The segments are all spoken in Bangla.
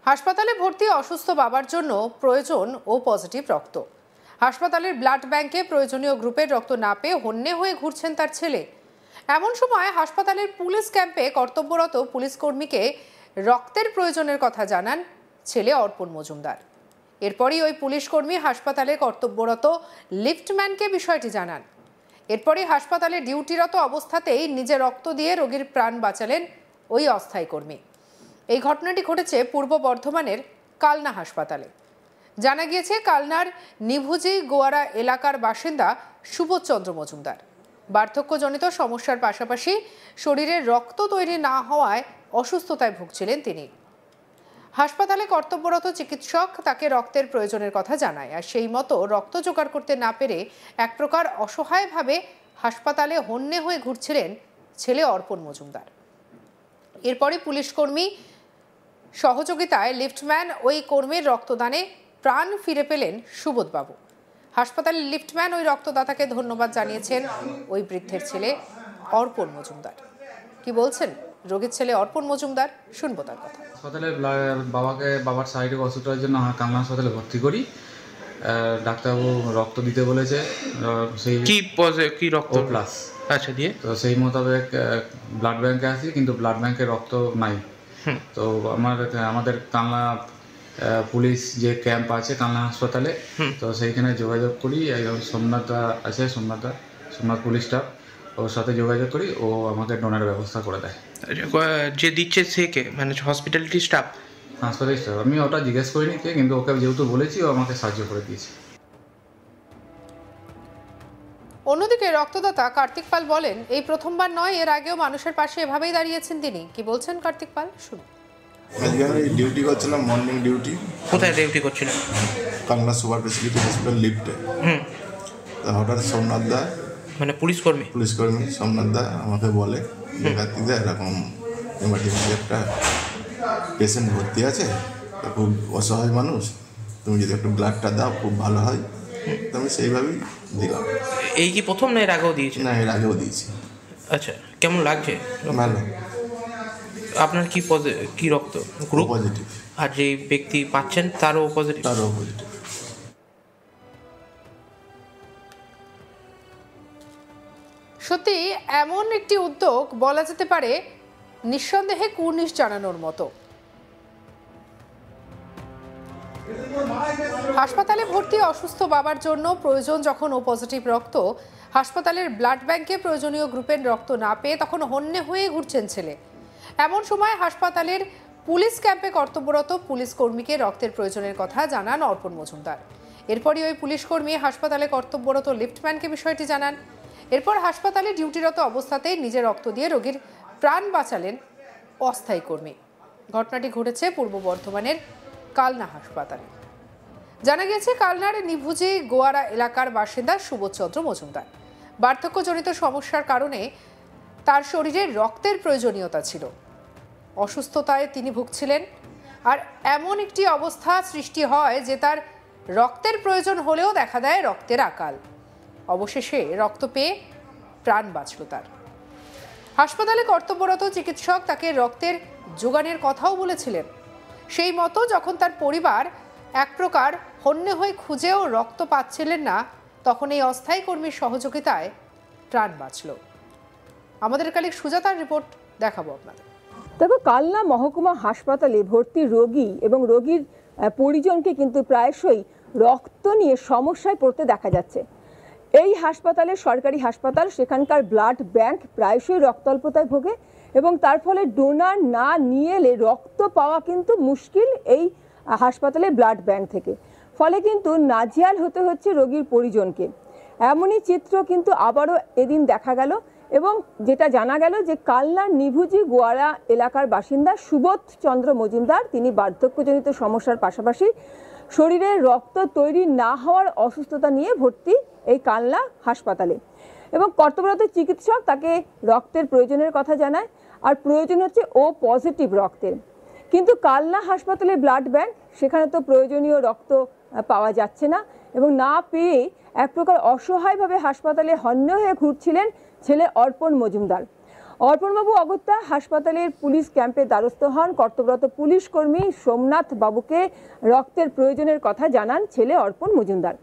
হাসপাতালে ভর্তি অসুস্থ বাবার জন্য প্রয়োজন ও পজিটিভ রক্ত। হাসপাতালের ব্লাড ব্যাংকে প্রয়োজনীয় গ্রুপের রক্ত না পেয়ে হন্যে হয়ে ঘুরছেন তার ছেলে। এমন সময় হাসপাতালের পুলিশ ক্যাম্পে কর্তব্যরত পুলিশ কর্মীকে রক্তের প্রয়োজনের কথা জানান ছেলে অর্পণ মজুমদার। এরপরই ওই পুলিশ কর্মী হাসপাতালে কর্তব্যরত লিফটম্যানকে বিষয়টি জানান। এরপরই হাসপাতালে ডিউটিরত অবস্থাতেই নিজে রক্ত দিয়ে রোগীর প্রাণ বাঁচালেন ওই অস্থায়ী কর্মী। এই ঘটনাটি ঘটেছে পূর্ব বর্ধমানের কালনা হাসপাতালে। জানা গিয়েছে কালনার নিভুজি গোয়ারা এলাকার বাসিন্দা সুবোধচন্দ্র মজুমদার বার্ধক্যজনিত সমস্যার পাশাপাশি শরীরে রক্ত তৈরি না হওয়ায় অসুস্থতায় ভুগছিলেন তিনি। হাসপাতালে কর্তব্যরত চিকিৎসক তাকে রক্তের প্রয়োজনের কথা জানায়, আর সেই মতো রক্ত জোগাড় করতে না পেরে এক প্রকার অসহায়ভাবে হাসপাতালে হন্যে হয়ে ঘুরছিলেন ছেলে অর্পণ মজুমদার। এরপরই পুলিশ কর্মী সহযোগিতায় লিফটম্যান ওই কর্মীর রক্তদানে প্রাণ ফিরে পেলেন সুবোধবাবু। হাসপাতালের লিফটম্যান ওই রক্তদাতাকে ধন্যবাদ জানিয়েছেন ওই বৃদ্ধের ছেলে অর্পণ মজুমদার। কি বলছেন রোগীর ছেলে অর্পণ মজুমদার, শুনবো তার কথা। হাসপাতালে বাবার শারীরিক অসুস্থতার জন্য কালনা হাসপাতালে ভর্তি করি। ডাক্তারবাবু রক্ত দিতে বলেছে। সেই কি রক্ত? ও প্লাস। আচ্ছা, দিয়ে তো সেই মোতাবেক ব্লাড ব্যাংকে আসি, কিন্তু ব্লাড ব্যাংকে রক্ত নাই। তো আমাদের কালনা পুলিশ যে ক্যাম্প আছে কালনা হাসপাতালে, তো সেইখানে যোগাযোগ করি। সোমনাথ আছে, সোমনাথ পুলিশ স্টাফ, ওর সাথে যোগাযোগ করি, ও আমাকে ডোনারের ব্যবস্থা করে দেয়। যে দিচ্ছে সে কে, মানে হসপিটালিটি স্টাফ? হাসপাতাল স্টাফ। আমি ওটা জিজ্ঞেস করিনি কে, কিন্তু ওকে যেহেতু বলেছি ও আমাকে সাহায্য করে দিয়েছে। অন্যদিকে রক্তদাতা কার্তিক পাল বলেন, এই প্রথমবার নয়, এর আগেও মানুষের পাশে এভাবেই দাঁড়িয়েছেন তিনি। কি বলছেন কার্তিক পাল, শুনুন। আজকে আমি ডিউটি করছিলাম, মর্নিং ডিউটি। কোথায় ডিউটি করছিলেন? কালনা সুপার স্পেশালিটি হসপিটাল লিফটে। হঠাৎ সোমনাথ দা, মানে পুলিশ কর্মী সোমনাথ দা আমাকে বলে যে কার্তিক দা এরকম এমার্জেন্সি একটা পেশেন্ট ভর্তি আছে, খুব অসহায় মানুষ, তুমি যদি একটু ব্লাডটা দাও খুব ভালো হয়। তো আমি সেইভাবেই দিলাম। এই কি প্রথম না এর আগেও দিয়েছে? না, এর আগেও দিয়েছি। আচ্ছা, কেমন লাগছে? ভালো। আপনার কি রক্ত গ্রুপ? পজিটিভ। আর যে ব্যক্তি পাচ্ছেন তারও পজিটিভ? তারও পজিটিভ। সত্যি এমন একটি উদ্যোগ বলা যেতে পারে নিঃসন্দেহে কুর্নিশ জানানোর মতো। হাসপাতালে ভর্তি অসুস্থ বাবার জন্য প্রয়োজন যখন ও পজিটিভ রক্ত, হাসপাতালের ব্লাড ব্যাংকে প্রয়োজনীয় গ্রুপের রক্ত না পেয়ে তখন হন্যে হয়ে ঘুরছেন ছেলে। এমন সময় হাসপাতালের পুলিশ ক্যাম্পে কর্তব্যরত পুলিশ কর্মীকে রক্তের প্রয়োজনের কথা জানান অর্পণ মজুমদার। এরপরই ওই পুলিশ কর্মী হাসপাতালে কর্তব্যরত লিফটম্যানকে বিষয়টি জানান। এরপর হাসপাতালে ডিউটিরত অবস্থাতেই নিজে রক্ত দিয়ে রোগীর প্রাণ বাঁচালেন অস্থায়ী কর্মী। ঘটনাটি ঘটেছে পূর্ব বর্ধমানের কালনা হাসপাতালে। জানা গেছে কালনার নিভুজি গোয়ারা এলাকার বাসিন্দা সুবোধচন্দ্র মজুমদার বার্ধক্যজনিত সমস্যার কারণে তার শরীরে রক্তের প্রয়োজনীয়তা ছিল। অসুস্থতায় তিনি ভুগছিলেন, আর এমন একটি অবস্থা সৃষ্টি হয় যে তার রক্তের প্রয়োজন হলেও দেখা দেয় রক্তের আকাল। অবশেষে রক্ত পেয়ে প্রাণ বাঁচল তার। হাসপাতালে কর্তব্যরত চিকিৎসক তাকে রক্তের যোগানের কথাও বলেছিলেন। সেই মতো যখন তার পরিবার এক প্রকার হন্যে হয়ে খুঁজেও রক্ত পাচ্ছিলেন না, তখন এই অস্থায়ী কর্মীর সহযোগিতায় প্রাণ বাঁচল। আমাদের কালিক সুজাতার রিপোর্ট দেখাবো আপনাদের। তবে কালনা মহকুমা হাসপাতালে ভর্তি রোগী এবং রোগীর পরিজনকে কিন্তু প্রায়শই রক্ত নিয়ে সমস্যায় পড়তে দেখা যাচ্ছে। এই হাসপাতালে সরকারি হাসপাতাল, সেখানকার ব্লাড ব্যাংক প্রায়শই রক্তাল্পতায় ভোগে এবং তার ফলে ডোনার না নিয়ে এলে রক্ত পাওয়া কিন্তু মুশকিল এই হাসপাতালে ব্লাড ব্যাংক থেকে। ফলে কিন্তু নাজেহাল হতে হচ্ছে রোগীর পরিজনকে। এমনই চিত্র কিন্তু আবারও এদিন দেখা গেল, এবং যেটা জানা গেল যে কালনার নিভুজি গোয়ারা এলাকার বাসিন্দা সুবোধচন্দ্র মজুমদার, তিনি বার্ধক্যজনিত সমস্যার পাশাপাশি শরীরে রক্ত তৈরি না হওয়ার অসুস্থতা নিয়ে ভর্তি এই কালনা হাসপাতালে, এবং কর্তব্যরত চিকিৎসক তাকে রক্তের প্রয়োজনের কথা জানায়, আর প্রয়োজন হচ্ছে ও পজিটিভ রক্তের। কিন্তু কালনা হাসপাতালে ব্লাড ব্যাংক, সেখানে তো প্রয়োজনীয় রক্ত পাওয়া যাচ্ছে না, এবং না পেয়ে এক প্রকার অসহায়ভাবে হাসপাতালে হন্যে হয়ে ঘুরছিলেন ছেলে অর্পণ মজুমদার। অর্পণবাবু অগত্যা হাসপাতালের পুলিশ ক্যাম্পে দ্বারস্থ হন। কর্তব্যরত পুলিশ কর্মী সোমনাথ বাবুকে রক্তের প্রয়োজনের কথা জানান ছেলে অর্পণ মজুমদার,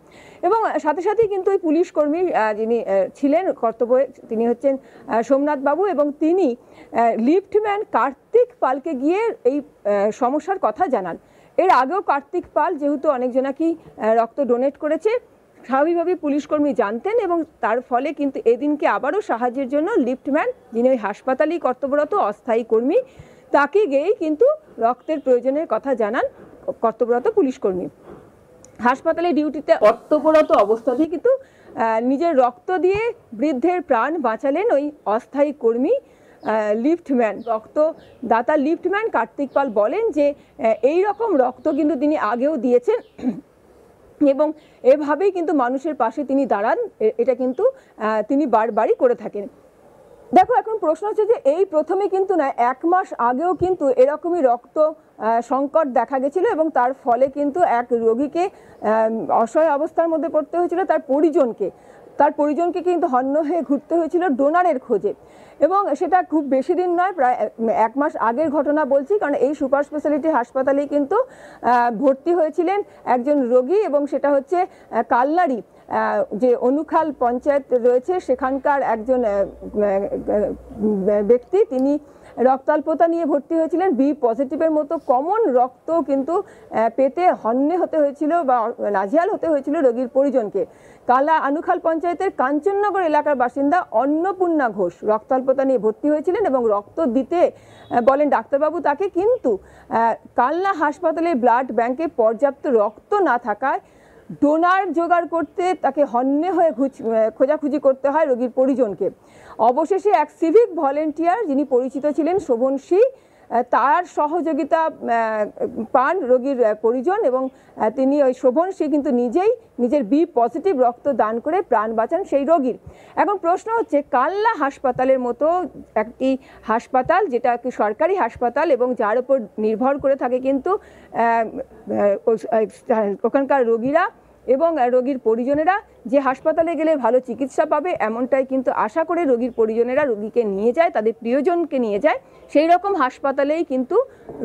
এবং সাথে সাথেই কিন্তু ওই পুলিশ কর্মী যিনি ছিলেন কর্তব্যে তিনি হচ্ছেন সোমনাথ বাবু, এবং তিনি লিফটম্যান কার্তিক পালকে গিয়ে এই সমস্যার কথা জানান। এর আগেও কার্তিক পাল যেহেতু অনেকজনাকেই রক্ত ডোনেট করেছে, স্বাভাবিকভাবেই পুলিশকর্মী জানতেন, এবং তার ফলে কিন্তু এদিনকে আবারও সাহায্যের জন্য লিফটম্যান, যিনি ওই হাসপাতালেই কর্তব্যরত অস্থায়ী কর্মী, তাকে গিয়েই কিন্তু রক্তের প্রয়োজনের কথা জানান কর্তব্যরত পুলিশকর্মী। হাসপাতালে ডিউটিতে কর্তব্যরত অবস্থাতেই কিন্তু নিজের রক্ত দিয়ে বৃদ্ধের প্রাণ বাঁচালেন ওই অস্থায়ী কর্মী লিফটম্যান। রক্তদাতা লিফটম্যান কার্তিক পাল বলেন যে এই রকম রক্ত কিন্তু তিনি আগেও দিয়েছেন এবং এভাবেই কিন্তু মানুষের পাশে তিনি দাঁড়ান, এটা কিন্তু তিনি বারবারই করে থাকেন। দেখো, এখন প্রশ্ন হচ্ছে যে এই প্রথমে কিন্তু না, 1 মাস আগেও কিন্তু এরকমই রক্ত সংকট দেখা গেছিল, এবং তার ফলে কিন্তু এক রোগীকে অসহায় অবস্থার মধ্যে পড়তে হয়েছিল, তার পরিজনকে কিন্তু হন্য হয়ে ঘুরতে হয়েছিল ডোনারের খোঁজে। এবং সেটা খুব বেশি দিন নয়, প্রায় 1 মাস আগের ঘটনা বলছি, কারণ এই সুপার স্পেশালিটি হাসপাতালেই কিন্তু ভর্তি হয়েছিলেন একজন রোগী, এবং সেটা হচ্ছে কালনাড়ি যে অনুখাল পঞ্চায়েত রয়েছে সেখানকার একজন ব্যক্তি। তিনি রক্তাল্পতা নিয়ে ভর্তি হয়েছিলেন। বি পজিটিভের মতো কমন রক্ত কিন্তু পেতে হন্যে হতে হয়েছিল বা নাজেহাল হতে হয়েছিল রোগীর পরিজনকে। কালা আনুখাল পঞ্চায়েতের কাঞ্চননগর এলাকার বাসিন্দা অন্নপূর্ণা ঘোষ রক্তাল্পতা নিয়ে ভর্তি হয়েছিলেন, এবং রক্ত দিতে বলেন ডাক্তারবাবু তাকে, কিন্তু কালনা হাসপাতালে ব্লাড ব্যাংকে পর্যাপ্ত রক্ত না থাকায় ডোনার জোগাড় করতে তাকে হন্যে হয়ে খোঁজাখুঁজি করতে হয় রোগীর পরিজনকে। অবশেষে এক সিভিক ভলেন্টিয়ার যিনি পরিচিত ছিলেন শোভনশ্রী, তার সহযোগিতা পান রোগীর পরিজন, এবং তিনি ওই শোভনশ্রী কিন্তু নিজেই নিজের বি পজিটিভ রক্ত দান করে প্রাণ বাঁচান সেই রোগীর। এখন প্রশ্ন হচ্ছে, কালনা হাসপাতালের মতো একটি হাসপাতাল, যেটা একটি সরকারি হাসপাতাল এবং যার উপর নির্ভর করে থাকে কিন্তু ওখানকার রোগীরা এবং রোগীর পরিজনেরা, যে হাসপাতালে গেলে ভালো চিকিৎসা পাবে এমনটাই কিন্তু আশা করে রোগীর পরিজনেরা রোগীকে নিয়ে যায়, তাদের প্রিয়জনকে নিয়ে যায়। সেই রকম হাসপাতালেই কিন্তু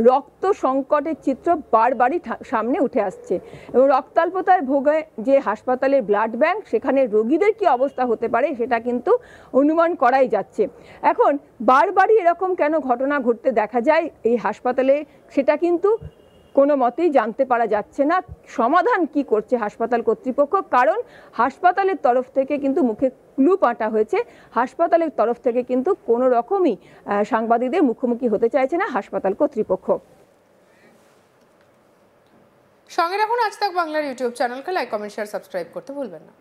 রক্ত সংকটের চিত্র বারবারই সামনে উঠে আসছে, এবং রক্তাল্পতায় ভোগে যে হাসপাতালের ব্লাড ব্যাংক, সেখানে রোগীদের কি অবস্থা হতে পারে সেটা কিন্তু অনুমান করাই যাচ্ছে। এখন বারবারই এরকম কেন ঘটনা ঘটতে দেখা যায় এই হাসপাতালে, সেটা কিন্তু কোনো মতেই জানতে পারা যাচ্ছে না। সমাধান কি করছে হাসপাতাল কর্তৃপক্ষ? কারণ হাসপাতালের তরফ থেকে কিন্তু মুখে ক্লু পাঁটা হয়েছে, হাসপাতালের তরফ থেকে কিন্তু কোনো রকমই সাংবাদিকদের মুখোমুখি হতে চাইছে না হাসপাতাল কর্তৃপক্ষ। সঙ্গে রাখুন আজ তাক বাংলার ইউটিউব চ্যানেলকে লাইক, কমেন্ট, শেয়ার, সাবস্ক্রাইব করতে ভুলবেন না।